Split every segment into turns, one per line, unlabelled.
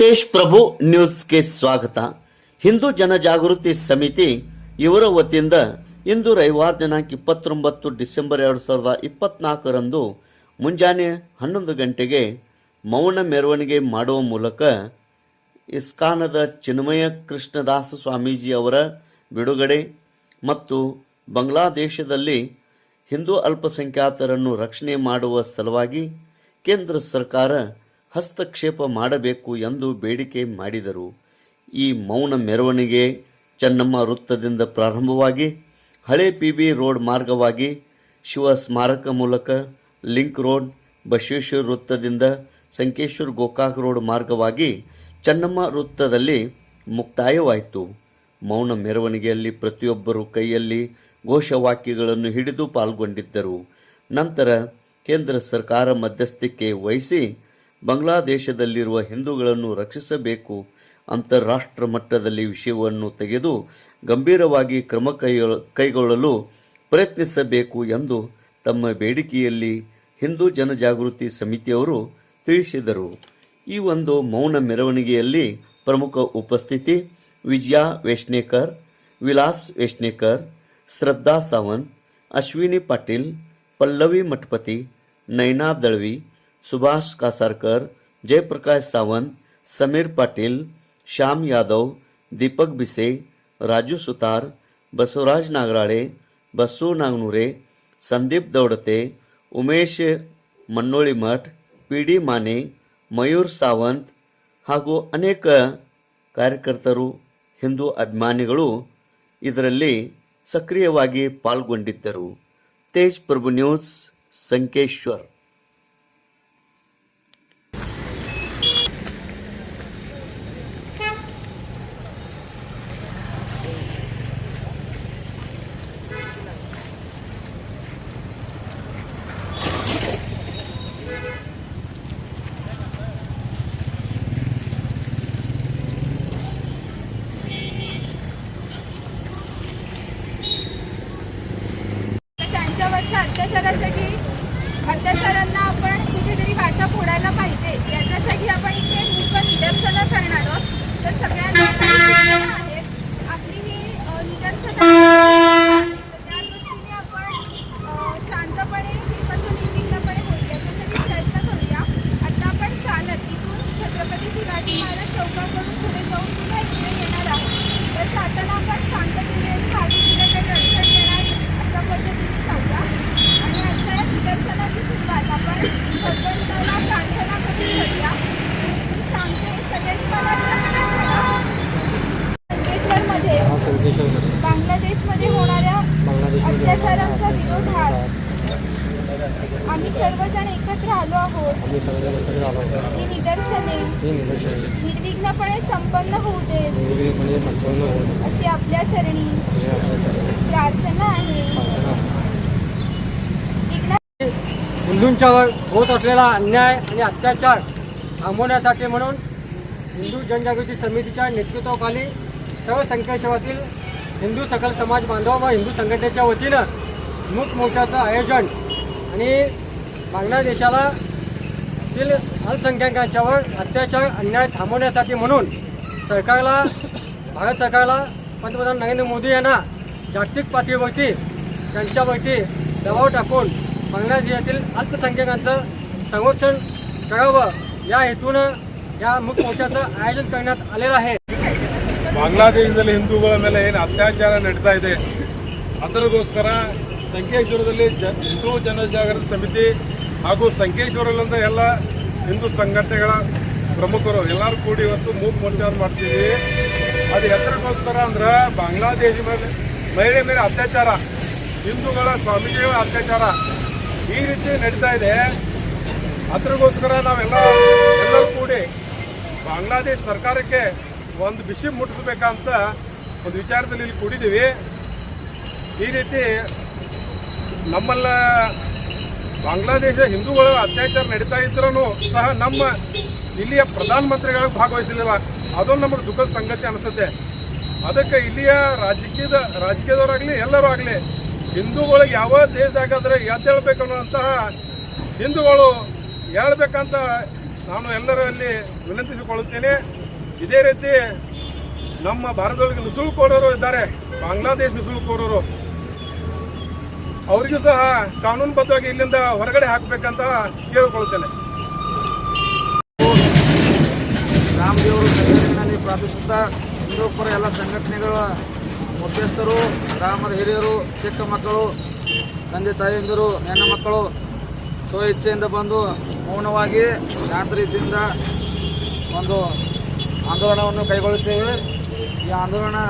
ತೇಜ್ ಪ್ರಭು ನ್ಯೂಸ್ಗೆ ಸ್ವಾಗತ. ಹಿಂದೂ ಜನಜಾಗೃತಿ ಸಮಿತಿ ಇವರ ವತಿಯಿಂದ ಇಂದು ರವಿವಾರ ದಿನಾಂಕ 29 ಡಿಸೆಂಬರ್ 2024ರಂದು ಮುಂಜಾನೆ 11 ಗಂಟೆಗೆ ಮೌನ ಮೆರವಣಿಗೆ ಮಾಡುವ ಮೂಲಕ ಇಸ್ಕಾನದ ಚಿನ್ಮಯ ಕೃಷ್ಣದಾಸ ಸ್ವಾಮೀಜಿ ಅವರ ಬಿಡುಗಡೆ ಮತ್ತು ಬಾಂಗ್ಲಾದೇಶದಲ್ಲಿ ಹಿಂದೂ ಅಲ್ಪಸಂಖ್ಯಾತರನ್ನು ರಕ್ಷಣೆ ಮಾಡುವ ಸಲುವಾಗಿ ಕೇಂದ್ರ ಸರ್ಕಾರ ಹಸ್ತಕ್ಷೇಪ ಮಾಡಬೇಕು ಎಂದು ಬೇಡಿಕೆ ಮಾಡಿದರು. ಈ ಮೌನ ಮೆರವಣಿಗೆ ಚೆನ್ನಮ್ಮ ವೃತ್ತದಿಂದ ಪ್ರಾರಂಭವಾಗಿ ಹಳೆ PB ರೋಡ್ ಮಾರ್ಗವಾಗಿ ಶಿವ ಸ್ಮಾರಕ ಮೂಲಕ ಲಿಂಕ್ ರೋಡ್, ಬಸವೇಶ್ವರ ವೃತ್ತದಿಂದ ಸಂಕೇಶ್ವರ ಗೋಕಾಕ್ ರೋಡ್ ಮಾರ್ಗವಾಗಿ ಚೆನ್ನಮ್ಮ ವೃತ್ತದಲ್ಲಿ ಮುಕ್ತಾಯವಾಯಿತು. ಮೌನ ಮೆರವಣಿಗೆಯಲ್ಲಿ ಪ್ರತಿಯೊಬ್ಬರು ಕೈಯಲ್ಲಿ ಘೋಷವಾಕ್ಯಗಳನ್ನು ಹಿಡಿದು ಪಾಲ್ಗೊಂಡಿದ್ದರು. ನಂತರ ಕೇಂದ್ರ ಸರ್ಕಾರ ಮಧ್ಯಸ್ಥಿಕೆ ವಹಿಸಿ ಬಾಂಗ್ಲಾದೇಶದಲ್ಲಿರುವ ಹಿಂದೂಗಳನ್ನು ರಕ್ಷಿಸಬೇಕು, ಅಂತಾರಾಷ್ಟ್ರ ಮಟ್ಟದಲ್ಲಿ ವಿಷಯವನ್ನು ತೆಗೆದು ಗಂಭೀರವಾಗಿ ಕ್ರಮ ಕೈಗೊಳ್ಳಲು ಪ್ರಯತ್ನಿಸಬೇಕು ಎಂದು ತಮ್ಮ ಬೇಡಿಕೆಯಲ್ಲಿ ಹಿಂದೂ ಜನಜಾಗೃತಿ ಸಮಿತಿಯವರು ತಿಳಿಸಿದರು. ಈ ಒಂದು ಮೌನ ಮೆರವಣಿಗೆಯಲ್ಲಿ ಪ್ರಮುಖ ಉಪಸ್ಥಿತಿ ವಿಜಯಾ ವೇಶ್ನೇಕರ್, ವಿಲಾಸ್ ವೇಶ್ನೇಕರ್, ಶ್ರದ್ಧಾ ಸಾವಂತ್, ಅಶ್ವಿನಿ ಪಾಟೀಲ್, ಪಲ್ಲವಿ ಮಠಪತಿ, ನೈನಾ ದಳ್ವಿ, ಸುಭಾಷ್ ಕಾಸಾರ್ಕರ್, ಜಯಪ್ರಕಾಶ್ ಸಾವಂತ್, ಸಮೀರ್ ಪಾಟೀಲ್, ಶ್ಯಾಮ್ ಯಾದವ್, ದೀಪಕ್ ಬಿಸೆ, ರಾಜು ಸುತಾರ್, ಬಸವರಾಜ್ ನಾಗರಾಳೆ, ಬಸ್ಸು ನಾಗನೂರೆ, ಸಂದೀಪ್ ದೌಡತೆ, ಉಮೇಶ್ ಮನ್ನೋಳಿಮಠ್, PD ಮಾನೆ, ಮಯೂರ್ ಸಾವಂತ್ ಹಾಗೂ ಅನೇಕ ಕಾರ್ಯಕರ್ತರು, ಹಿಂದೂ ಅಭಿಮಾನಿಗಳು ಇದರಲ್ಲಿ ಸಕ್ರಿಯವಾಗಿ ಪಾಲ್ಗೊಂಡಿದ್ದರು. ತೇಜ್ ಪ್ರಭು ನ್ಯೂಸ್, ಸಂಕೇಶ್ವರ್.
अत्याचारांना आपण कुठेतरी वाचा फोडायला पाहिजे. याच्यासाठी आपण इथे मूक निदर्शनं करणार आहोत. तर सगळ्यांना आहेत आपली ही निदर्शनं त्या दृष्टीने आपण शांतपणे कसं निर्विघ्नपणे होईल याच्यासाठी प्रयत्न करूया. आता आपण चालत इथून छत्रपती शिवाजी महाराज चौकाकडून पुढे जाऊन पुन्हा इकडे येणार आहोत. तर जाताना आपण शांततेने साधीने काही अडचण येणार अशा पद्धतीने जाऊया. आणि आजच्या या निदर्शनाची सुरुवात आपण भगवंताला प्रार्थना करून करूया. सांगते सगळ्यांनी मला संकेश्वरमध्ये बांगलादेशमध्ये होणाऱ्या अत्याचारांच्या विरोधात आम्ही सर्वजण एकत्र आलो आहोत. ही निदर्शने निर्विघ्नपणे संपन्न होऊ देत अशी आपल्या चरणी प्रार्थना आहे.
हिंदूंच्यावर होत असलेला अन्याय आणि अत्याचार थांबवण्यासाठी म्हणून हिंदू जनजागृती समितीच्या नेतृत्वाखाली सर्व संकेश्वरातील हिंदू सकल समाज बांधव व हिंदू संघटनेच्या वतीनं मूक मोर्चाचं आयोजन आणि बांगलादेशातील अल्पसंख्याकांच्यावर अत्याचार अन्याय थांबवण्यासाठी म्हणून भारत सरकारला पंतप्रधान नरेंद्र मोदी यांना जागतिक पातळीवरती त्यांच्यावरती दबाव टाकून बांगलादेशातील अल्पसंख्याकांचं संरक्षण करावं या हेतूनं या मूक मोर्चाचं ಆಯೋಜನ करण्यात आलेलं आहे.
ಬಾಂಗ್ಲಾದೇಶದಲ್ಲಿ ಹಿಂದೂಗಳ ಮೇಲೆ ಏನು ಅತ್ಯಾಚಾರ ನಡೀತಾ ಇದೆ ಅದಕ್ಕೋಸ್ಕರ ಸಂಕೇಶ್ವರದಲ್ಲಿ ಹಿಂದೂ ಜನಜಾಗೃತಿ ಸಮಿತಿ ಹಾಗೂ ಸಂಕೇಶ್ವರಲ್ಲಿಂದ ಎಲ್ಲ ಹಿಂದೂ ಸಂಘಟನೆಗಳ ಪ್ರಮುಖರು ಎಲ್ಲರೂ ಕೂಡಿ ಇವತ್ತು ಮೂಕ್ ಮೋರ್ಚಾ ಮಾಡ್ತೀವಿ. ಅದು ಎತ್ತರಕ್ಕೋಸ್ಕರ ಅಂದ್ರೆ ಬಾಂಗ್ಲಾದೇಶ ಮಹಿಳೆ ಮೇಲೆ ಅತ್ಯಾಚಾರ, ಹಿಂದೂಗಳ ಸ್ವಾಮೀಜಿಗಳ ಅತ್ಯಾಚಾರ ಈ ರೀತಿ ನಡೀತಾ ಇದೆ. ಅದಕ್ಕೋಸ್ಕರ ನಾವೆಲ್ಲರೂ ಕೂಡಿ ಬಾಂಗ್ಲಾದೇಶ ಸರ್ಕಾರಕ್ಕೆ ಒಂದು ಬಿಸಿ ಮುಟ್ಟಿಸ್ಬೇಕಂತ ಒಂದು ವಿಚಾರದಲ್ಲಿ ಇಲ್ಲಿ ಕೂಡಿದ್ದೀವಿ. ಈ ರೀತಿ ನಮ್ಮಲ್ಲ ಬಾಂಗ್ಲಾದೇಶ ಹಿಂದೂಗಳ ಅತ್ಯಾಚಾರ ನಡೀತಾ ಇದ್ರೂ ಸಹ ನಮ್ಮ ಇಲ್ಲಿಯ ಪ್ರಧಾನಮಂತ್ರಿಗಳು ಭಾಗವಹಿಸಲಿಲ್ಲ. ಅದೊಂದು ನಮಗೆ ದುಃಖದ ಸಂಗತಿ ಅನಿಸುತ್ತೆ. ಅದಕ್ಕೆ ಇಲ್ಲಿಯ ರಾಜಕೀಯದವರಾಗಲಿ ಎಲ್ಲರೂ ಆಗಲಿ ಹಿಂದೂಗಳಿಗೆ ಯಾವ ದೇಶದಾಗಾದ್ರೆ ಎದ್ದೇಳಬೇಕು ಅನ್ನೋಂತಹ ಹಿಂದೂಗಳು ಹೇಳ್ಬೇಕಂತ ನಾನು ಎಲ್ಲರಲ್ಲಿ ವಿನಂತಿಸಿಕೊಳ್ಳುತ್ತೇನೆ. ಇದೇ ರೀತಿ ನಮ್ಮ ಭಾರತದೊಳಗೆ ನುಸುಳುಕೋರರು ಇದ್ದಾರೆ, ಬಾಂಗ್ಲಾದೇಶ ನುಸುಳುಕೋರರು, ಅವರಿಗೂ ಸಹ ಕಾನೂನುಬದ್ಧವಾಗಿ ಇಲ್ಲಿಂದ ಹೊರಗಡೆ ಹಾಕಬೇಕಂತ ಕೇಳಿಕೊಳ್ಳುತ್ತೇನೆ.
ರಾಮದೇವರು ಸಂಘಟನೆಯಲ್ಲಿ ಪ್ರಾರ್ಥಿಸುತ್ತಾ ಹಿಂದೂ ಪರ ಎಲ್ಲ ಸಂಘಟನೆಗಳ ಮುಖ್ಯಸ್ಥರು, ಗ್ರಾಮದ ಹಿರಿಯರು, ಚಿಕ್ಕ ಮಕ್ಕಳು, ತಂದೆ ತಾಯಿಯಂದಿರು, ಹೆಣ್ಣು ಮಕ್ಕಳು ಸ್ವಇಚ್ಛೆಯಿಂದ ಬಂದು ಮೌನವಾಗಿ ಶಾಂತ ರೀತಿಯಿಂದ ಒಂದು ಆಂದೋಲನವನ್ನು ಕೈಗೊಳ್ಳುತ್ತೇವೆ. ಈ ಆಂದೋಲನ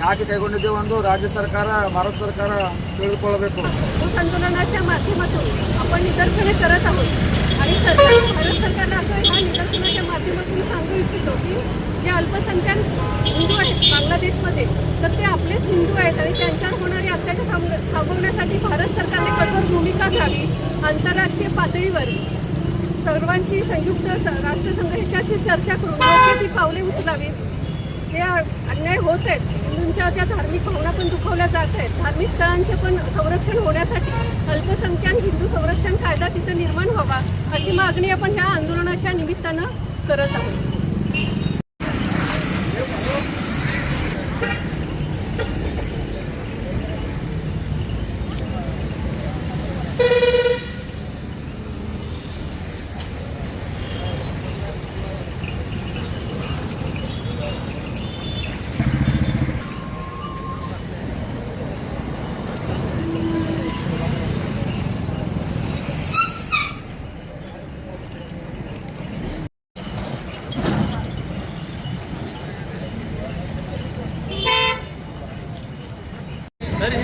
ಯಾಕೆ ಕೈಗೊಂಡಿದ್ದೇವೆ ಒಂದು ರಾಜ್ಯ ಸರ್ಕಾರ, ಭಾರत सरकार ತಿಳಿದುಕೊಳ್ಳಬೇಕು.
आंदोलनाच्या माध्यमातून आपण निदर्शने करत आहोत आणि भारत सरकारला असं ह्या निदर्शनाच्या माध्यमातून सांगू इच्छितो की जे अल्पसंख्याक हिंदू आहेत बांगलादेशमध्ये तर ते आपलेच हिंदू आहेत आणि त्यांच्यावर होणारे अत्याचार थांबवण्यासाठी भारत सरकारने कठोर भूमिका घ्यावी. आंतरराष्ट्रीय पातळीवर सर्वांशी संयुक्त राष्ट्रसंघ ह्याच्याशी चर्चा करून योग्य ती पावले उचलावीत. जे अन्याय होत आहेत, हिंदूंच्या ज्या धार्मिक भावना पण दुखावल्या जात आहेत, धार्मिक स्थळांचे पण संरक्षण होण्यासाठी अल्पसंख्याक हिंदू संरक्षण कायदा तिथं निर्माण व्हावा अशी मागणी आपण ह्या आंदोलनाच्या निमित्तानं करत आहोत.
ಸರಿ